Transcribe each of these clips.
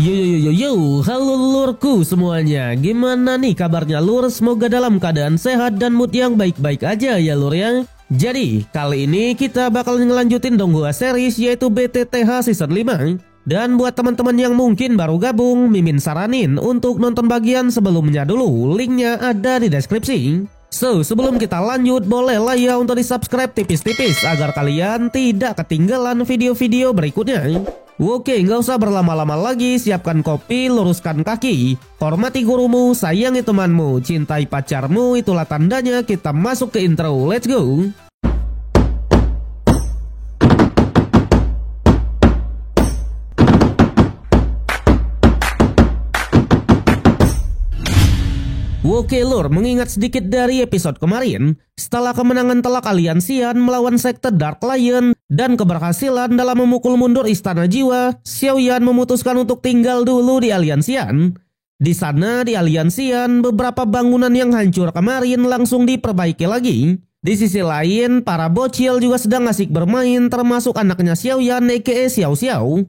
Yo yo yo yo yo, halo lurku semuanya. Gimana nih kabarnya lur? Semoga dalam keadaan sehat dan mood yang baik-baik aja ya lur ya. Jadi kali ini kita bakal ngelanjutin Donghua series yaitu BTTH season 5. Dan buat teman-teman yang mungkin baru gabung, Mimin saranin untuk nonton bagian sebelumnya dulu. Linknya ada di deskripsi. So, sebelum kita lanjut, bolehlah ya untuk di subscribe tipis-tipis agar kalian tidak ketinggalan video-video berikutnya. Oke, nggak usah berlama-lama lagi, siapkan kopi, luruskan kaki. Hormati gurumu, sayangi temanmu, cintai pacarmu, itulah tandanya kita masuk ke intro. Let's go! Oke lur, mengingat sedikit dari episode kemarin, setelah kemenangan telak Aliansian melawan sekte Dark Lion dan keberhasilan dalam memukul mundur Istana Jiwa, Xiaoyan memutuskan untuk tinggal dulu di Aliansian. Di sana di Aliansian, beberapa bangunan yang hancur kemarin langsung diperbaiki lagi. Di sisi lain, para bocil juga sedang asik bermain, termasuk anaknya Xiaoyan aka Xiao Xiao.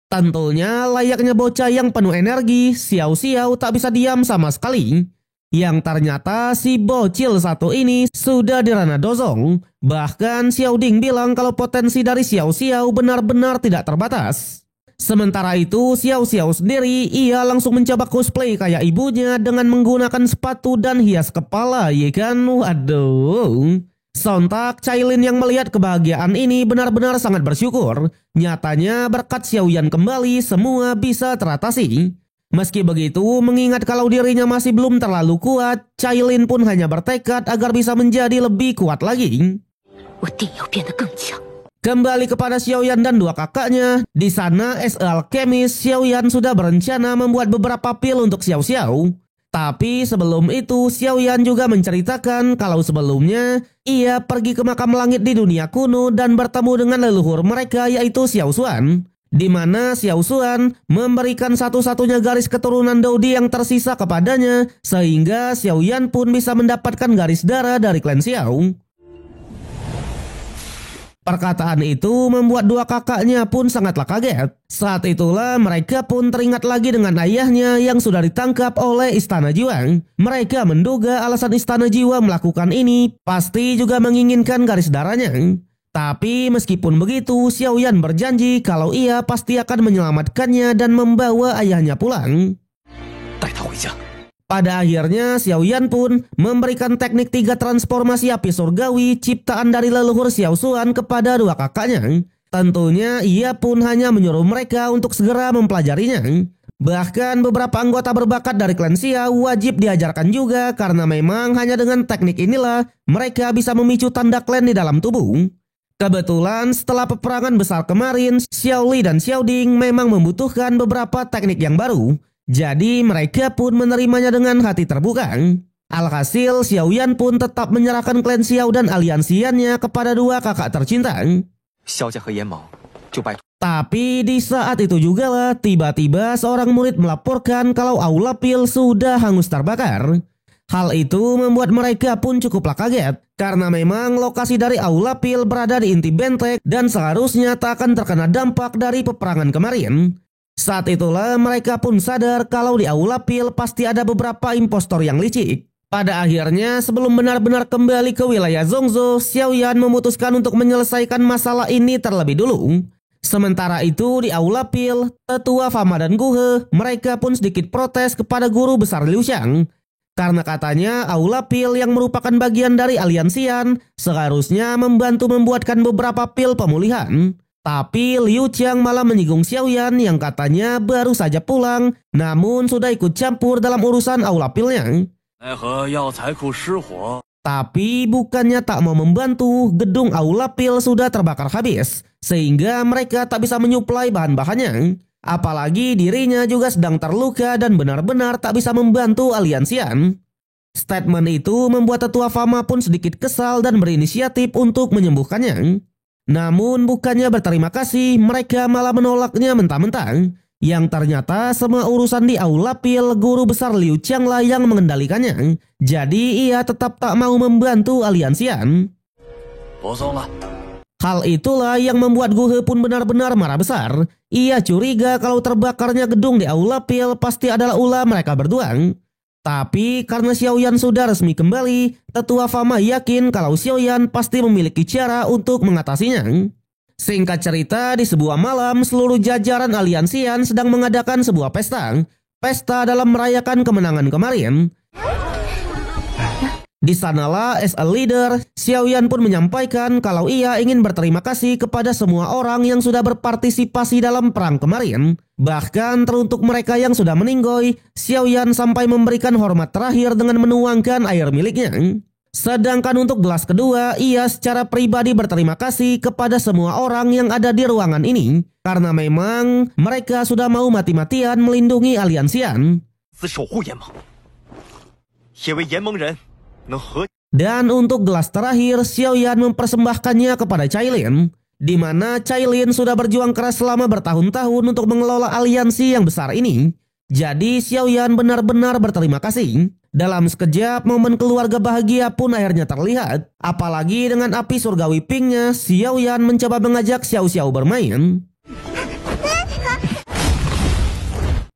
Tentunya layaknya bocah yang penuh energi, Xiao Xiao tak bisa diam sama sekali. Yang ternyata si bocil satu ini sudah di ranah dozong. Bahkan Xiao Ding bilang kalau potensi dari Xiao Xiao benar-benar tidak terbatas. Sementara itu Xiao Xiao sendiri, ia langsung mencoba cosplay kayak ibunya dengan menggunakan sepatu dan hias kepala, ya kan? Waduh. Sontak Cailin yang melihat kebahagiaan ini benar-benar sangat bersyukur. Nyatanya berkat Xiaoyan kembali semua bisa teratasi. Meski begitu, mengingat kalau dirinya masih belum terlalu kuat, Cailin pun hanya bertekad agar bisa menjadi lebih kuat lagi. Kembali kepada Xiaoyan dan dua kakaknya, di sana as alchemist, Xiaoyan sudah berencana membuat beberapa pil untuk Xiao Xiao. Tapi sebelum itu Xiaoyan juga menceritakan kalau sebelumnya ia pergi ke makam langit di dunia kuno dan bertemu dengan leluhur mereka yaitu Xiao Xuan. Di mana Xiao Xuan memberikan satu-satunya garis keturunan Dodi yang tersisa kepadanya sehingga Xiaoyan pun bisa mendapatkan garis darah dari klan Xiao. Perkataan itu membuat dua kakaknya pun sangatlah kaget. Saat itulah mereka pun teringat lagi dengan ayahnya yang sudah ditangkap oleh Istana Jiwa. Mereka menduga alasan Istana Jiwa melakukan ini pasti juga menginginkan garis darahnya. Tapi meskipun begitu, Xiaoyan berjanji kalau ia pasti akan menyelamatkannya dan membawa ayahnya pulang. Pada akhirnya Xiaoyan pun memberikan teknik 3 transformasi api surgawi ciptaan dari leluhur Xiao Xuan kepada dua kakaknya. Tentunya ia pun hanya menyuruh mereka untuk segera mempelajarinya. Bahkan beberapa anggota berbakat dari klan Xiao wajib diajarkan juga karena memang hanya dengan teknik inilah mereka bisa memicu tanda klan di dalam tubuh. Kebetulan setelah peperangan besar kemarin, Xiao Li dan Xiao Ding memang membutuhkan beberapa teknik yang baru. Jadi mereka pun menerimanya dengan hati terbuka. Alhasil Xiaoyan pun tetap menyerahkan klan Xiao dan aliansiannya kepada dua kakak tercinta. Tapi di saat itu juga lah tiba-tiba seorang murid melaporkan kalau aula pil sudah hangus terbakar. Hal itu membuat mereka pun cukuplah kaget karena memang lokasi dari aula pil berada di inti benteng dan seharusnya tak akan terkena dampak dari peperangan kemarin. Saat itulah mereka pun sadar kalau di aula pil pasti ada beberapa impostor yang licik. Pada akhirnya sebelum benar-benar kembali ke wilayah Zhongzhou, Xiaoyan memutuskan untuk menyelesaikan masalah ini terlebih dulu. Sementara itu di aula pil, tetua Fama dan Guhe, mereka pun sedikit protes kepada guru besar Liu Xiang. Karena katanya aula pil yang merupakan bagian dari Aliansian seharusnya membantu membuatkan beberapa pil pemulihan. Tapi Liu Qiang malah menyinggung Xiaoyan yang katanya baru saja pulang, namun sudah ikut campur dalam urusan aula pilnya. Tapi bukannya tak mau membantu, gedung aula pil sudah terbakar habis, sehingga mereka tak bisa menyuplai bahan-bahannya. Apalagi dirinya juga sedang terluka dan benar-benar tak bisa membantu Aliansian. Statement itu membuat tetua Fama pun sedikit kesal dan berinisiatif untuk menyembuhkannya. Namun bukannya berterima kasih, mereka malah menolaknya mentah-mentah. Yang ternyata semua urusan di aula pil guru besar Liu Qiang lah yang mengendalikannya. Jadi ia tetap tak mau membantu Aliansian. Hal itulah yang membuat Guhe pun benar-benar marah besar. Ia curiga kalau terbakarnya gedung di Aula Pil pasti adalah ulah mereka berdua. Tapi karena Xiaoyan sudah resmi kembali, tetua Fama yakin kalau Xiaoyan pasti memiliki cara untuk mengatasinya. Singkat cerita, di sebuah malam seluruh jajaran aliansian sedang mengadakan sebuah pesta. Pesta dalam merayakan kemenangan kemarin. Di sanalah as a leader, Xiaoyan pun menyampaikan kalau ia ingin berterima kasih kepada semua orang yang sudah berpartisipasi dalam perang kemarin. Bahkan teruntuk mereka yang sudah meninggoy, Xiaoyan sampai memberikan hormat terakhir dengan menuangkan air miliknya. Sedangkan untuk gelas kedua, ia secara pribadi berterima kasih kepada semua orang yang ada di ruangan ini. Karena memang mereka sudah mau mati-matian melindungi aliansian. Dan untuk gelas terakhir, Xiaoyan mempersembahkannya kepada Cailin, di mana Cailin sudah berjuang keras selama bertahun-tahun untuk mengelola aliansi yang besar ini. Jadi Xiaoyan benar-benar berterima kasih. Dalam sekejap, momen keluarga bahagia pun akhirnya terlihat. Apalagi dengan api surgawi pinknya, Xiaoyan mencoba mengajak Xiao Xiao bermain.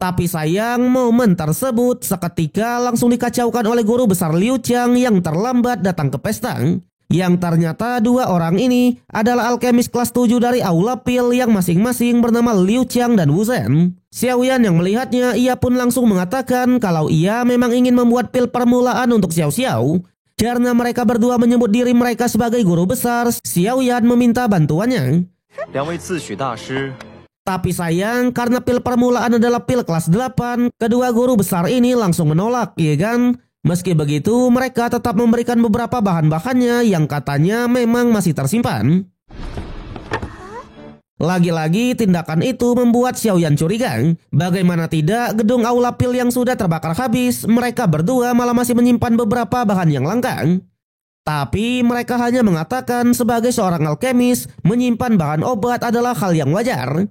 Tapi sayang, momen tersebut seketika langsung dikacaukan oleh guru besar Liu Qiang yang terlambat datang ke pesta. Yang ternyata dua orang ini adalah alkemis kelas 7 dari Aula Pil yang masing-masing bernama Liu Qiang dan Wu Zhen. Xiaoyan yang melihatnya, ia pun langsung mengatakan kalau ia memang ingin membuat pil permulaan untuk Xiao Xiao. Karena mereka berdua menyebut diri mereka sebagai guru besar, Xiaoyan meminta bantuannya. Tapi sayang, karena pil permulaan adalah pil kelas 8, kedua guru besar ini langsung menolak, ya kan? Meski begitu, mereka tetap memberikan beberapa bahan-bahannya yang katanya memang masih tersimpan. Lagi-lagi tindakan itu membuat Xiaoyan curiga. Bagaimana tidak, gedung Aula Pil yang sudah terbakar habis, mereka berdua malah masih menyimpan beberapa bahan yang langka. Tapi mereka hanya mengatakan sebagai seorang alkemis, menyimpan bahan obat adalah hal yang wajar.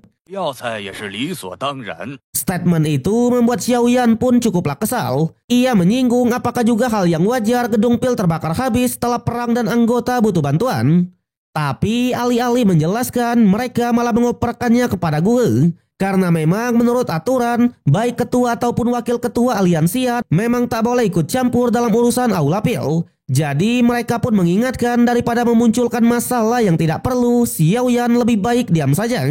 Statement itu membuat Xiaoyan pun cukuplah kesal. Ia menyinggung apakah juga hal yang wajar gedung pil terbakar habis setelah perang dan anggota butuh bantuan. Tapi alih-alih menjelaskan, mereka malah mengoperkannya kepada Guhe. Karena memang menurut aturan, baik ketua ataupun wakil ketua aliansian memang tak boleh ikut campur dalam urusan Aula Pil. Jadi mereka pun mengingatkan daripada memunculkan masalah yang tidak perlu, Xiaoyan lebih baik diam saja.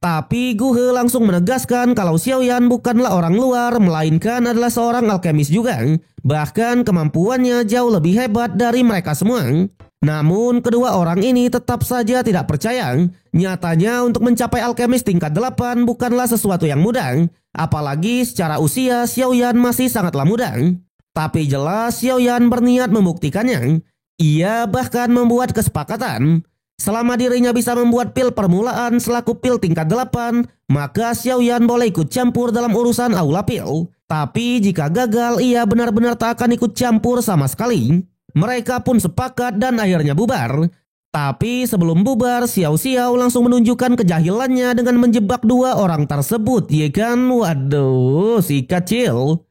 Tapi Guhe langsung menegaskan kalau Xiaoyan bukanlah orang luar, melainkan adalah seorang alkemis juga. Bahkan kemampuannya jauh lebih hebat dari mereka semua. Namun kedua orang ini tetap saja tidak percaya. Nyatanya untuk mencapai alkemis tingkat 8 bukanlah sesuatu yang mudah. Apalagi secara usia Xiaoyan masih sangatlah muda. Tapi jelas Xiaoyan berniat membuktikannya. Ia bahkan membuat kesepakatan. Selama dirinya bisa membuat pil permulaan selaku pil tingkat 8, maka Xiaoyan boleh ikut campur dalam urusan Aula Pil. Tapi jika gagal, ia benar-benar tak akan ikut campur sama sekali. Mereka pun sepakat dan akhirnya bubar. Tapi sebelum bubar, Xiao Xiao langsung menunjukkan kejahilannya dengan menjebak dua orang tersebut, ya kan? Waduh, si kecil.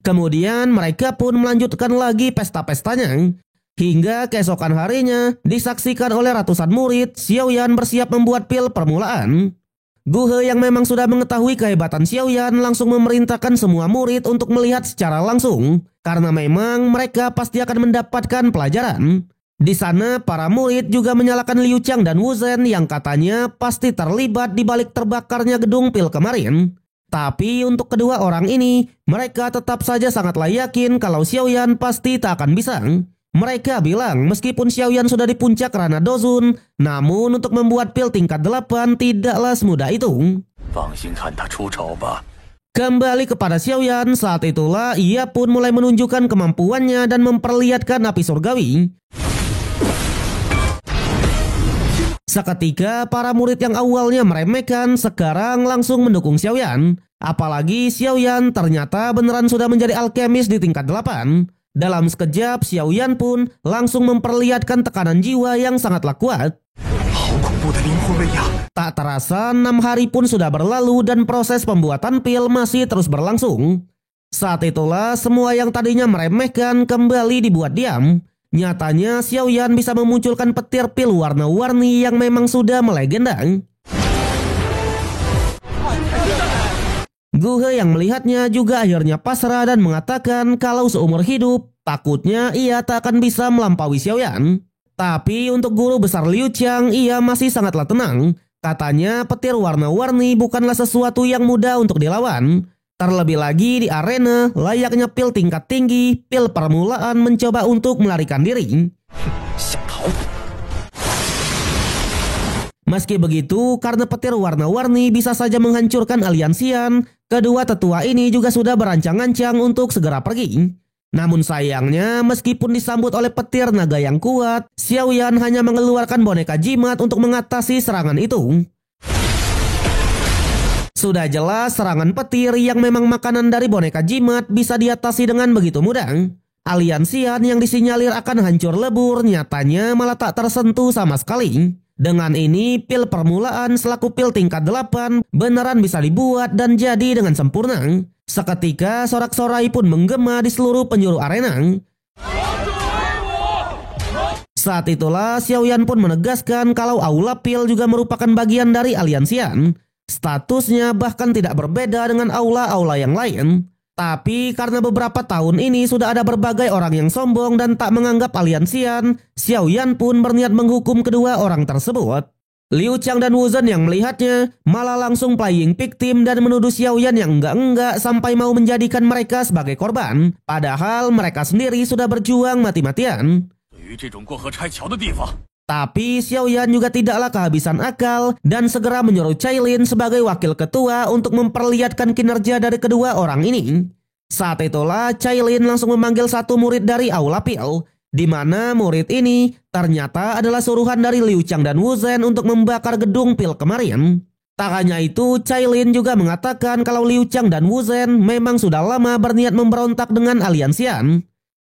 Kemudian mereka pun melanjutkan lagi pesta-pestanya. Hingga keesokan harinya disaksikan oleh ratusan murid, Xiaoyan bersiap membuat pil permulaan. Guhe yang memang sudah mengetahui kehebatan Xiaoyan langsung memerintahkan semua murid untuk melihat secara langsung. Karena memang mereka pasti akan mendapatkan pelajaran. Di sana para murid juga menyalahkan Liu Qiang dan Wu Zhen yang katanya pasti terlibat di balik terbakarnya gedung pil kemarin. Tapi untuk kedua orang ini, mereka tetap saja sangatlah yakin kalau Xiaoyan pasti tak akan bisa. Mereka bilang meskipun Xiaoyan sudah di puncak Rana Dozun, namun untuk membuat pil tingkat 8 tidaklah semudah itu. Kembali kepada Xiaoyan, saat itulah ia pun mulai menunjukkan kemampuannya dan memperlihatkan api surgawi. Seketika para murid yang awalnya meremehkan sekarang langsung mendukung Xiaoyan. Apalagi Xiaoyan ternyata beneran sudah menjadi alkemis di tingkat 8. Dalam sekejap Xiaoyan pun langsung memperlihatkan tekanan jiwa yang sangatlah kuat. Tak terasa 6 hari pun sudah berlalu dan proses pembuatan pil masih terus berlangsung. Saat itulah semua yang tadinya meremehkan kembali dibuat diam. Nyatanya Xiao Yan bisa memunculkan petir pil warna-warni yang memang sudah melegenda. Guhe yang melihatnya juga akhirnya pasrah dan mengatakan kalau seumur hidup takutnya ia tak akan bisa melampaui Xiao Yan. Tapi untuk guru besar Liu Qiang ia masih sangatlah tenang. Katanya petir warna-warni bukanlah sesuatu yang mudah untuk dilawan. Terlebih lagi di arena layaknya pil tingkat tinggi, pil permulaan mencoba untuk melarikan diri. Meski begitu, karena petir warna-warni bisa saja menghancurkan aliansian, kedua tetua ini juga sudah berancang-ancang untuk segera pergi. Namun sayangnya, meskipun disambut oleh petir naga yang kuat, Xiao Yan hanya mengeluarkan boneka jimat untuk mengatasi serangan itu. Sudah jelas serangan petir yang memang makanan dari boneka jimat bisa diatasi dengan begitu mudah. Aliansian yang disinyalir akan hancur lebur nyatanya malah tak tersentuh sama sekali. Dengan ini pil permulaan selaku pil tingkat 8 beneran bisa dibuat dan jadi dengan sempurna. Seketika sorak-sorai pun menggema di seluruh penjuru arena. Saat itulah Xiao Yan pun menegaskan kalau Aula Pil juga merupakan bagian dari aliansian. Statusnya bahkan tidak berbeda dengan aula-aula yang lain. Tapi karena beberapa tahun ini sudah ada berbagai orang yang sombong dan tak menganggap aliansian, Xiao Yan pun berniat menghukum kedua orang tersebut. Liu Qiang dan Wu Zhen yang melihatnya malah langsung playing victim dan menuduh Xiao Yan yang enggak-enggak sampai mau menjadikan mereka sebagai korban. Padahal mereka sendiri sudah berjuang mati-matian. Tapi Xiao Yan juga tidaklah kehabisan akal dan segera menyuruh Cailin sebagai wakil ketua untuk memperlihatkan kinerja dari kedua orang ini. Saat itulah Cailin langsung memanggil satu murid dari Aula Pil, di mana murid ini ternyata adalah suruhan dari Liu Qiang dan Wu Zhen untuk membakar gedung pil kemarin. Tak hanya itu, Cailin juga mengatakan kalau Liu Qiang dan Wu Zhen memang sudah lama berniat memberontak dengan aliansian.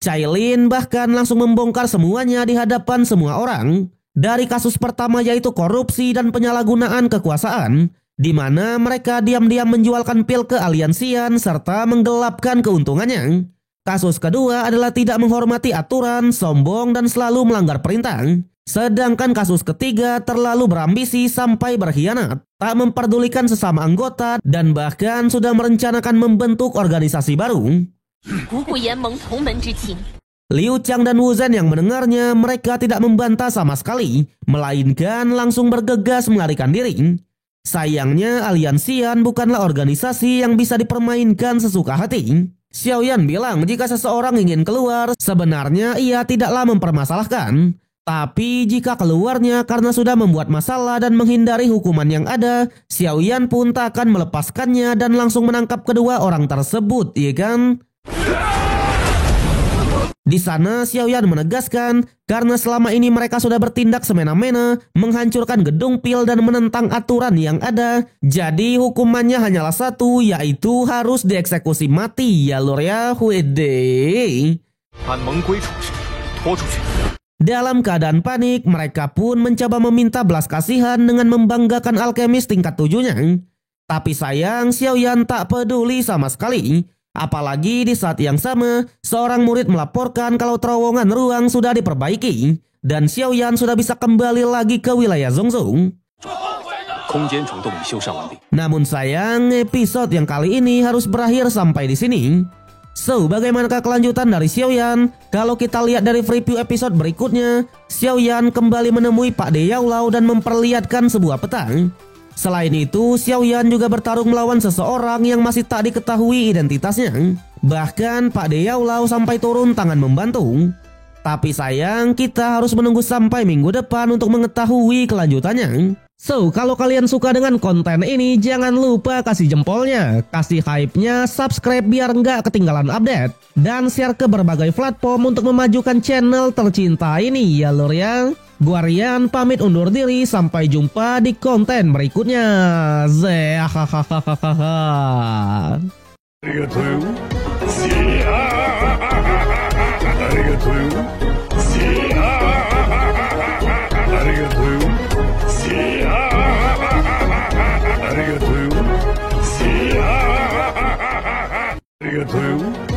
Cailin bahkan langsung membongkar semuanya di hadapan semua orang. Dari kasus pertama yaitu korupsi dan penyalahgunaan kekuasaan, di mana mereka diam-diam menjualkan pil ke aliansian serta menggelapkan keuntungannya. Kasus kedua adalah tidak menghormati aturan, sombong dan selalu melanggar perintah. Sedangkan kasus ketiga terlalu berambisi sampai berkhianat, tak memperdulikan sesama anggota dan bahkan sudah merencanakan membentuk organisasi baru. Liu Qiang dan Wu Zhen yang mendengarnya mereka tidak membantah sama sekali, melainkan langsung bergegas melarikan diri. Sayangnya aliansian bukanlah organisasi yang bisa dipermainkan sesuka hati. Xiao Yan bilang jika seseorang ingin keluar sebenarnya ia tidaklah mempermasalahkan. Tapi jika keluarnya karena sudah membuat masalah dan menghindari hukuman yang ada, Xiao Yan pun tak akan melepaskannya dan langsung menangkap kedua orang tersebut, ya kan? Di sana Xiao Yan menegaskan karena selama ini mereka sudah bertindak semena-mena menghancurkan gedung pil dan menentang aturan yang ada, jadi hukumannya hanyalah satu, yaitu harus dieksekusi mati ya lor ya. Wede. Dalam keadaan panik mereka pun mencoba meminta belas kasihan dengan membanggakan alkemis tingkat 7-nya. Tapi sayang Xiao Yan tak peduli sama sekali. Apalagi di saat yang sama, seorang murid melaporkan kalau terowongan ruang sudah diperbaiki dan Xiao Yan sudah bisa kembali lagi ke wilayah Zhongzhou. Namun sayang, episode yang kali ini harus berakhir sampai di sini. So, bagaimanakah kelanjutan dari Xiao Yan? Kalau kita lihat dari preview episode berikutnya, Xiao Yan kembali menemui Pak De Yaolao dan memperlihatkan sebuah peta. Selain itu, Xiao Yan juga bertarung melawan seseorang yang masih tak diketahui identitasnya. Bahkan Pak De Yaolao sampai turun tangan membantu. Tapi sayang, kita harus menunggu sampai minggu depan untuk mengetahui kelanjutannya. So, kalau kalian suka dengan konten ini, jangan lupa kasih jempolnya, kasih hype-nya, subscribe biar nggak ketinggalan update, dan share ke berbagai platform untuk memajukan channel tercinta ini ya lor ya. Gua Rian pamit undur diri, sampai jumpa di konten berikutnya. Arigatou.